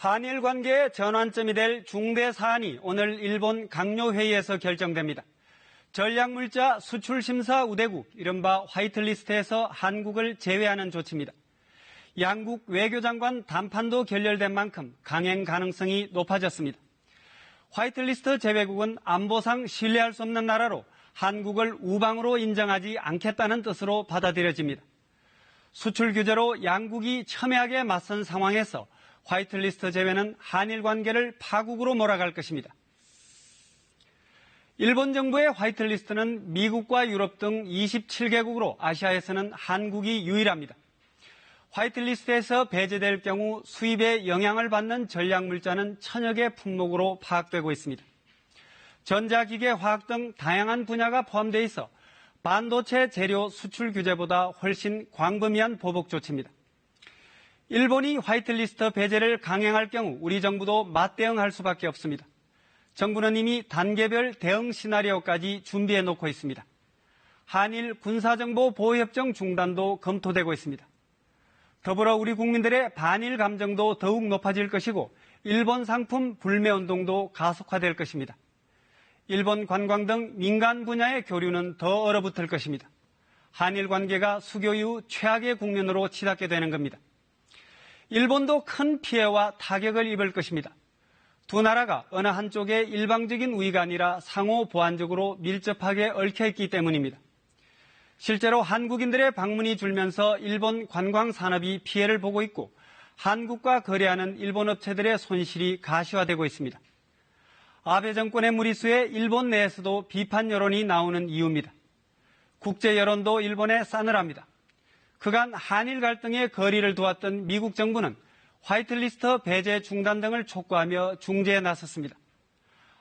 한일 관계의 전환점이 될 중대 사안이 오늘 일본 강요회의에서 결정됩니다. 전략물자 수출심사 우대국, 이른바 화이트리스트에서 한국을 제외하는 조치입니다. 양국 외교장관 담판도 결렬된 만큼 강행 가능성이 높아졌습니다. 화이트리스트 제외국은 안보상 신뢰할 수 없는 나라로 한국을 우방으로 인정하지 않겠다는 뜻으로 받아들여집니다. 수출 규제로 양국이 첨예하게 맞선 상황에서 화이트리스트 제외는 한일 관계를 파국으로 몰아갈 것입니다. 일본 정부의 화이트리스트는 미국과 유럽 등 27개국으로 아시아에서는 한국이 유일합니다. 화이트리스트에서 배제될 경우 수입에 영향을 받는 전략물자는 천여 개 품목으로 파악되고 있습니다. 전자기계, 화학 등 다양한 분야가 포함되어 있어 반도체 재료 수출 규제보다 훨씬 광범위한 보복 조치입니다. 일본이 화이트리스트 배제를 강행할 경우 우리 정부도 맞대응할 수밖에 없습니다. 정부는 이미 단계별 대응 시나리오까지 준비해 놓고 있습니다. 한일 군사정보 보호협정 중단도 검토되고 있습니다. 더불어 우리 국민들의 반일 감정도 더욱 높아질 것이고 일본 상품 불매운동도 가속화될 것입니다. 일본 관광 등 민간 분야의 교류는 더 얼어붙을 것입니다. 한일 관계가 수교 이후 최악의 국면으로 치닫게 되는 겁니다. 일본도 큰 피해와 타격을 입을 것입니다. 두 나라가 어느 한쪽의 일방적인 우위가 아니라 상호 보완적으로 밀접하게 얽혀있기 때문입니다. 실제로 한국인들의 방문이 줄면서 일본 관광 산업이 피해를 보고 있고 한국과 거래하는 일본 업체들의 손실이 가시화되고 있습니다. 아베 정권의 무리수에 일본 내에서도 비판 여론이 나오는 이유입니다. 국제 여론도 일본에 싸늘합니다. 그간 한일 갈등의 거리를 두었던 미국 정부는 화이트리스트 배제 중단 등을 촉구하며 중재에 나섰습니다.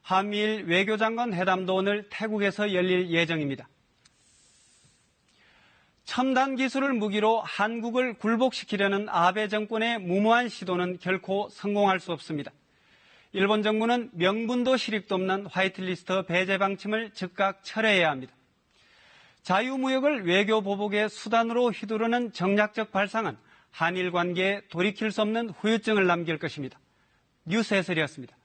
한미일 외교장관 회담도 오늘 태국에서 열릴 예정입니다. 첨단 기술을 무기로 한국을 굴복시키려는 아베 정권의 무모한 시도는 결코 성공할 수 없습니다. 일본 정부는 명분도 실익도 없는 화이트리스트 배제 방침을 즉각 철회해야 합니다. 자유무역을 외교 보복의 수단으로 휘두르는 정략적 발상은 한일 관계에 돌이킬 수 없는 후유증을 남길 것입니다. 뉴스 해설이었습니다.